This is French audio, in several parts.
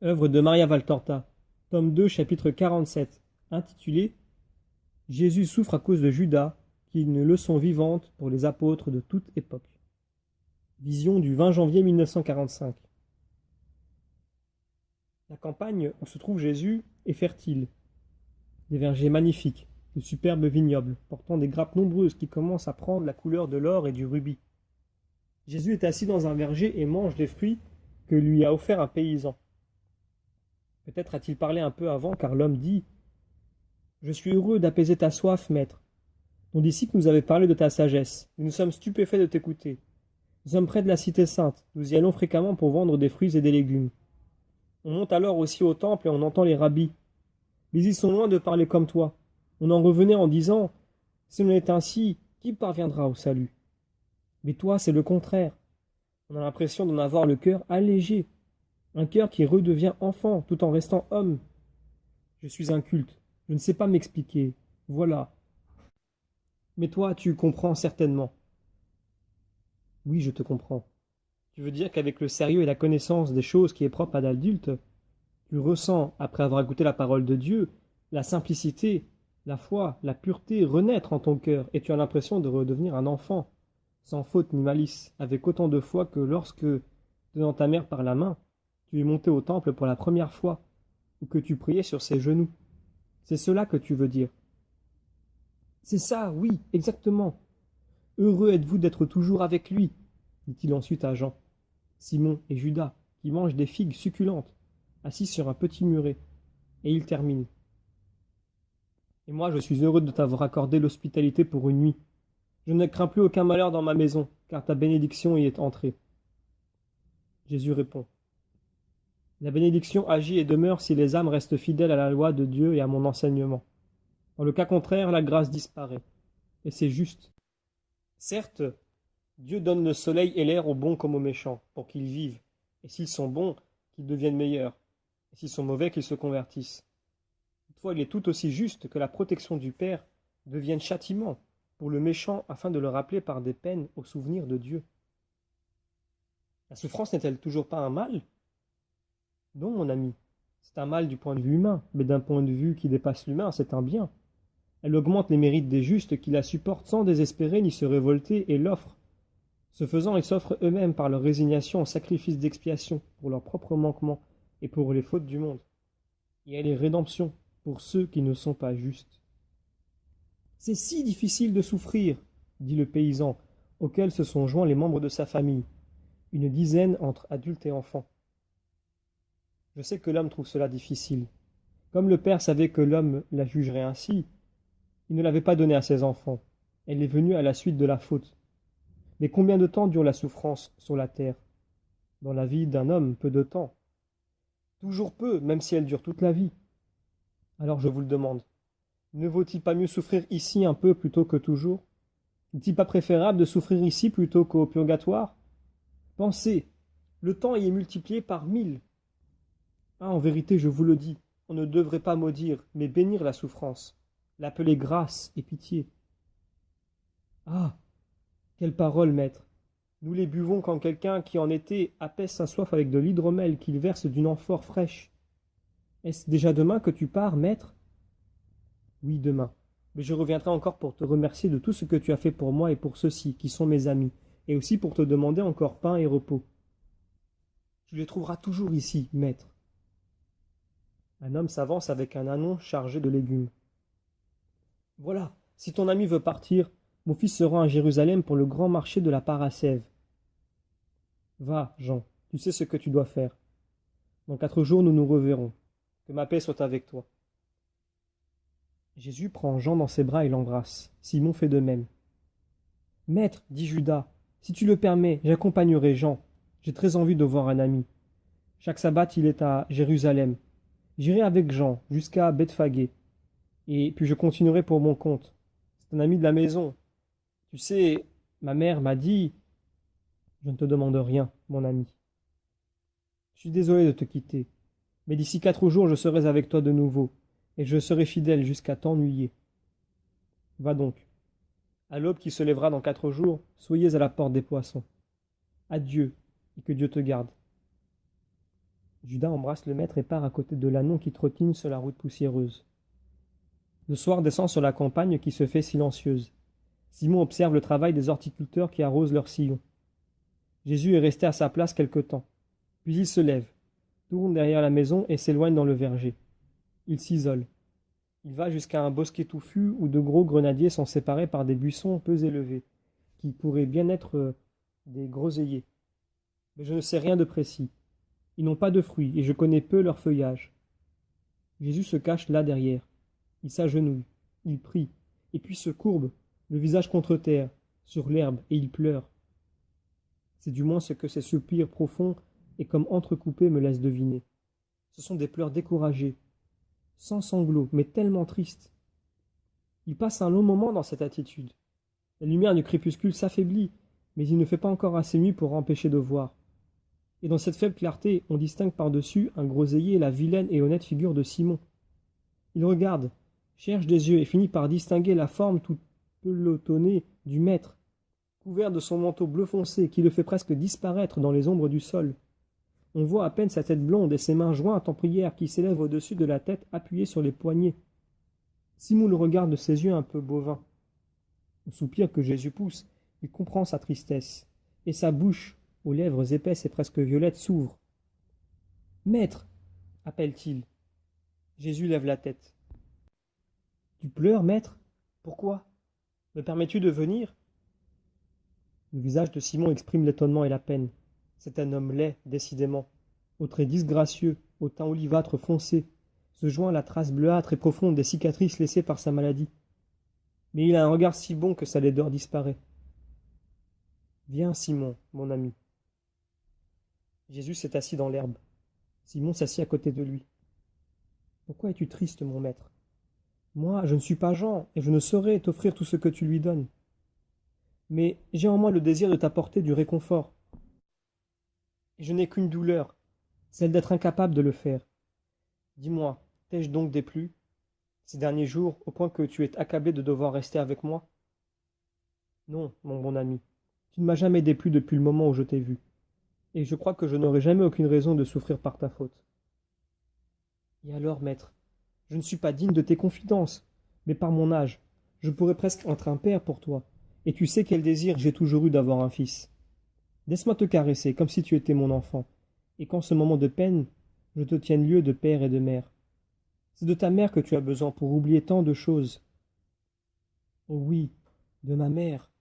Œuvre de Maria Valtorta, tome 2, chapitre 47, intitulé Jésus souffre à cause de Judas, qui est une leçon vivante pour les apôtres de toute époque. Vision du 20 janvier 1945. La campagne où se trouve Jésus est fertile. Des vergers magnifiques, de superbes vignobles, portant des grappes nombreuses qui commencent à prendre la couleur de l'or et du rubis. Jésus est assis dans un verger et mange des fruits que lui a offert un paysan. Peut-être a-t-il parlé un peu avant, car l'homme dit « Je suis heureux d'apaiser ta soif, maître. Ton disciple nous avait parlé de ta sagesse, et nous sommes stupéfaits de t'écouter. Nous sommes près de la cité sainte, nous y allons fréquemment pour vendre des fruits et des légumes. On monte alors aussi au temple et on entend les rabbis. Mais ils sont loin de parler comme toi. On en revenait en disant « Si l'on est ainsi, qui parviendra au salut ?» Mais toi, c'est le contraire. On a l'impression d'en avoir le cœur allégé, un cœur qui redevient enfant tout en restant homme. Je suis inculte, je ne sais pas m'expliquer, voilà. Mais toi, tu comprends certainement. Oui, je te comprends. Tu veux dire qu'avec le sérieux et la connaissance des choses qui est propre à l'adulte, tu ressens, après avoir écouté la parole de Dieu, la simplicité, la foi, la pureté renaître en ton cœur, et tu as l'impression de redevenir un enfant, sans faute ni malice, avec autant de foi que lorsque, tenant ta mère par la main, tu es monté au temple pour la première fois, ou que tu priais sur ses genoux. C'est cela que tu veux dire. C'est ça, oui, exactement. Heureux êtes-vous d'être toujours avec lui, dit-il ensuite à Jean, Simon et Judas, qui mangent des figues succulentes, assis sur un petit muret. Et il termine. Et moi, je suis heureux de t'avoir accordé l'hospitalité pour une nuit. Je ne crains plus aucun malheur dans ma maison, car ta bénédiction y est entrée. Jésus répond. La bénédiction agit et demeure si les âmes restent fidèles à la loi de Dieu et à mon enseignement. Dans le cas contraire, la grâce disparaît. Et c'est juste. Certes, Dieu donne le soleil et l'air aux bons comme aux méchants, pour qu'ils vivent, et s'ils sont bons, qu'ils deviennent meilleurs, et s'ils sont mauvais, qu'ils se convertissent. Toutefois, il est tout aussi juste que la protection du Père devienne châtiment pour le méchant afin de le rappeler par des peines au souvenir de Dieu. La souffrance n'est-elle toujours pas un mal? Non, mon ami, c'est un mal du point de vue humain, mais d'un point de vue qui dépasse l'humain, c'est un bien. Elle augmente les mérites des justes qui la supportent sans désespérer ni se révolter et l'offrent. Ce faisant, ils s'offrent eux-mêmes par leur résignation au sacrifice d'expiation pour leurs propres manquements et pour les fautes du monde. Et elle est rédemption pour ceux qui ne sont pas justes. C'est si difficile de souffrir, dit le paysan, auquel se sont joints les membres de sa famille, une dizaine entre adultes et enfants. Je sais que l'homme trouve cela difficile. Comme le père savait que l'homme la jugerait ainsi, il ne l'avait pas donnée à ses enfants. Elle est venue à la suite de la faute. Mais combien de temps dure la souffrance sur la terre? Dans la vie d'un homme, peu de temps. Toujours peu, même si elle dure toute la vie. Alors je vous le demande, ne vaut-il pas mieux souffrir ici un peu plutôt que toujours? N'est-il pas préférable de souffrir ici plutôt qu'au purgatoire? Pensez, le temps y est multiplié par 1000. Ah, en vérité, je vous le dis, on ne devrait pas maudire, mais bénir la souffrance, l'appeler grâce et pitié. Ah, quelle parole, maître! Nous les buvons quand quelqu'un qui en été apaise sa soif avec de l'hydromel qu'il verse d'une amphore fraîche. Est-ce déjà demain que tu pars, maître? Oui, demain. Mais je reviendrai encore pour te remercier de tout ce que tu as fait pour moi et pour ceux-ci, qui sont mes amis, et aussi pour te demander encore pain et repos. Tu les trouveras toujours ici, maître. Un homme s'avance avec un ânon chargé de légumes. Voilà, si ton ami veut partir, mon fils se rend à Jérusalem pour le grand marché de la Parascève. Va, Jean, tu sais ce que tu dois faire. Dans 4 jours, nous nous reverrons. Que ma paix soit avec toi. Jésus prend Jean dans ses bras et l'embrasse. Simon fait de même. Maître, dit Judas, si tu le permets, j'accompagnerai Jean. J'ai très envie de voir un ami. Chaque sabbat, il est à Jérusalem. J'irai avec Jean jusqu'à Bethphagée. Et puis je continuerai pour mon compte. C'est un ami de la maison. Tu sais, ma mère m'a dit... Je ne te demande rien, mon ami. Je suis désolé de te quitter. Mais d'ici 4 jours, je serai avec toi de nouveau, et je serai fidèle jusqu'à t'ennuyer. Va donc. À l'aube qui se lèvera dans 4 jours, soyez à la porte des poissons. Adieu, et que Dieu te garde. Judas embrasse le maître et part à côté de l'ânon qui trottine sur la route poussiéreuse. Le soir descend sur la campagne qui se fait silencieuse. Simon observe le travail des horticulteurs qui arrosent leurs sillons. Jésus est resté à sa place quelque temps. Puis il se lève, tourne derrière la maison et s'éloigne dans le verger. Il s'isole. Il va jusqu'à un bosquet touffu où de gros grenadiers sont séparés par des buissons peu élevés, qui pourraient bien être des groseilliers. Mais je ne sais rien de précis. Ils n'ont pas de fruits et je connais peu leur feuillage. Jésus se cache là derrière. Il s'agenouille, il prie, et puis se courbe, le visage contre terre, sur l'herbe, et il pleure. C'est du moins ce que ces soupirs profonds et comme entrecoupés me laissent deviner. Ce sont des pleurs découragés, sans sanglots, mais tellement tristes. Il passe un long moment dans cette attitude. La lumière du crépuscule s'affaiblit, mais il ne fait pas encore assez nuit pour empêcher de voir. Et dans cette faible clarté, on distingue par-dessus un groseillier la vilaine et honnête figure de Simon. Il regarde, cherche des yeux et finit par distinguer la forme toute pelotonnée du maître, couvert de son manteau bleu foncé qui le fait presque disparaître dans les ombres du sol. On voit à peine sa tête blonde et ses mains jointes en prière qui s'élèvent au-dessus de la tête appuyée sur les poignets. Simon le regarde de ses yeux un peu bovins. Au soupir que Jésus pousse, il comprend sa tristesse, et sa bouche, aux lèvres épaisses et presque violettes, s'ouvre. « Maître !» appelle-t-il. Jésus lève la tête. « Tu pleures, maître ? Pourquoi ? Me permets-tu de venir ?» Le visage de Simon exprime l'étonnement et la peine. C'est un homme laid, décidément, aux traits disgracieux, au teint olivâtre foncé, se joint la trace bleuâtre et profonde des cicatrices laissées par sa maladie. Mais il a un regard si bon que sa laideur disparaît. « Viens, Simon, mon ami. » Jésus s'est assis dans l'herbe. Simon s'assit à côté de lui. « Pourquoi es-tu triste, mon maître ? Moi, je ne suis pas Jean, et je ne saurais t'offrir tout ce que tu lui donnes. Mais j'ai en moi le désir de t'apporter du réconfort. Et je n'ai qu'une douleur, celle d'être incapable de le faire. Dis-moi, t'ai-je donc déplu, ces derniers jours, au point que tu es accablé de devoir rester avec moi ? Non, mon bon ami, tu ne m'as jamais déplu depuis le moment où je t'ai vu, et je crois que je n'aurai jamais aucune raison de souffrir par ta faute. Et alors, maître, je ne suis pas digne de tes confidences, mais par mon âge, je pourrais presque être un père pour toi, et tu sais quel désir j'ai toujours eu d'avoir un fils. Laisse-moi te caresser comme si tu étais mon enfant, et qu'en ce moment de peine, je te tienne lieu de père et de mère. C'est de ta mère que tu as besoin pour oublier tant de choses. Oh oui, de ma mère.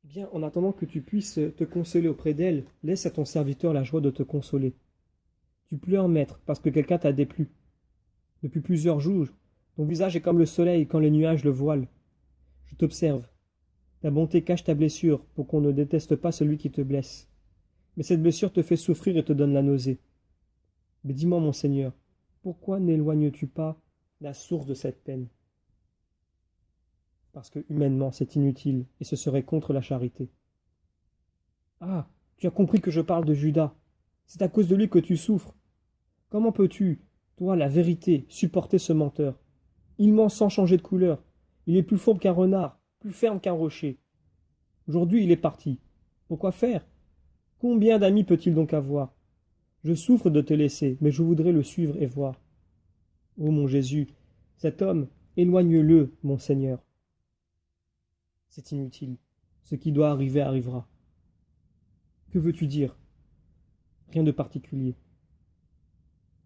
Eh bien, en attendant que tu puisses te consoler auprès d'elle, laisse à ton serviteur la joie de te consoler. Tu pleures, maître, parce que quelqu'un t'a déplu. Depuis plusieurs jours, ton visage est comme le soleil quand les nuages le voilent. Je t'observe. Ta bonté cache ta blessure pour qu'on ne déteste pas celui qui te blesse. Mais cette blessure te fait souffrir et te donne la nausée. Mais dis-moi, mon Seigneur, pourquoi n'éloignes-tu pas la source de cette peine ? Parce que humainement c'est inutile et ce serait contre la charité. Ah, tu as compris que je parle de Judas. C'est à cause de lui que tu souffres. Comment peux-tu, toi, la vérité, supporter ce menteur ? Il ment sans changer de couleur. Il est plus fourbe qu'un renard, plus ferme qu'un rocher. Aujourd'hui, il est parti. Pourquoi faire ? Combien d'amis peut-il donc avoir ? Je souffre de te laisser, mais je voudrais le suivre et voir. Ô mon Jésus, cet homme, éloigne-le, mon Seigneur. C'est inutile. Ce qui doit arriver arrivera. Que veux-tu dire ? Rien de particulier.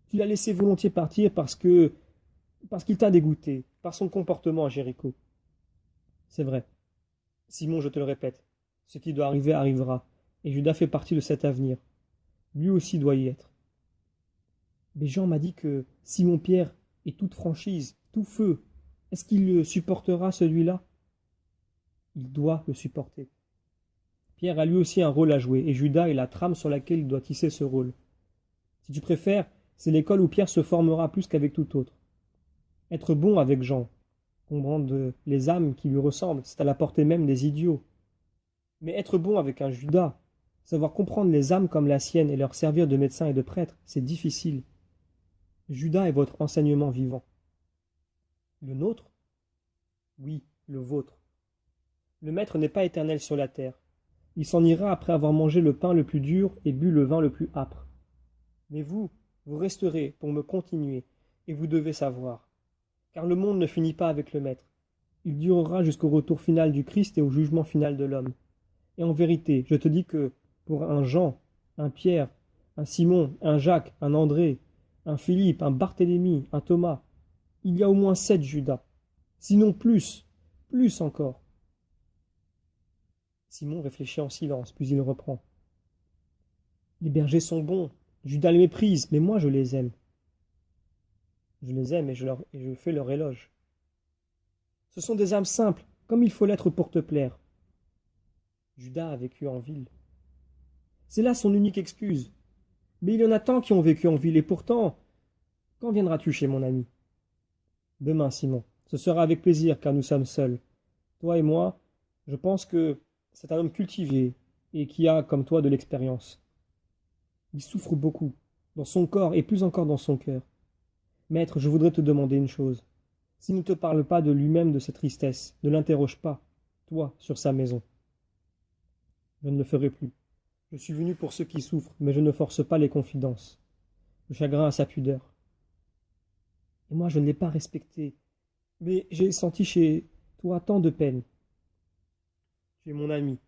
Tu l'as laissé volontiers partir parce qu'il t'a dégoûté, par son comportement à Jéricho. C'est vrai. Simon, je te le répète, ce qui doit arriver arrivera, et Judas fait partie de cet avenir. Lui aussi doit y être. Mais Jean m'a dit que Simon-Pierre est toute franchise, tout feu. Est-ce qu'il le supportera, celui-là ? Il doit le supporter. Pierre a lui aussi un rôle à jouer, et Judas est la trame sur laquelle il doit tisser ce rôle. Si tu préfères, c'est l'école où Pierre se formera plus qu'avec tout autre. Être bon avec Jean, comprendre les âmes qui lui ressemblent, c'est à la portée même des idiots. Mais être bon avec un Judas, savoir comprendre les âmes comme la sienne et leur servir de médecin et de prêtre, c'est difficile. Judas est votre enseignement vivant. Le nôtre ? Oui, le vôtre. Le maître n'est pas éternel sur la terre. Il s'en ira après avoir mangé le pain le plus dur et bu le vin le plus âpre. Mais vous resterez pour me continuer, et vous devez savoir. Car le monde ne finit pas avec le Maître. Il durera jusqu'au retour final du Christ et au jugement final de l'homme. Et en vérité, je te dis que pour un Jean, un Pierre, un Simon, un Jacques, un André, un Philippe, un Barthélemy, un Thomas, il y a au moins 7 Judas, sinon plus, plus encore. Simon réfléchit en silence, puis il reprend. Les bergers sont bons, Judas les méprise, mais moi je les aime. Je les aime et je fais leur éloge. Ce sont des âmes simples, comme il faut l'être pour te plaire. Judas a vécu en ville. C'est là son unique excuse. Mais il y en a tant qui ont vécu en ville, et pourtant, quand viendras-tu chez mon ami? Demain, Simon. Ce sera avec plaisir, car nous sommes seuls. Toi et moi, je pense que c'est un homme cultivé, et qui a, comme toi, de l'expérience. Il souffre beaucoup, dans son corps, et plus encore dans son cœur. Maître, je voudrais te demander une chose. S'il ne te parle pas de lui-même de sa tristesse, ne l'interroge pas, toi, sur sa maison. Je ne le ferai plus. Je suis venu pour ceux qui souffrent, mais je ne force pas les confidences. Le chagrin a sa pudeur. Et moi, je ne l'ai pas respecté. Mais j'ai senti chez toi tant de peine. Tu es mon ami,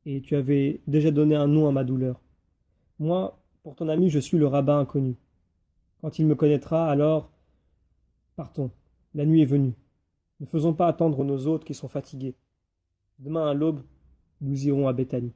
et tu avais déjà donné un nom à ma douleur. Moi, pour ton ami, je suis le rabbin inconnu. Quand il me connaîtra, alors partons. La nuit est venue. Ne faisons pas attendre nos hôtes qui sont fatigués. Demain à l'aube, nous irons à Béthanie.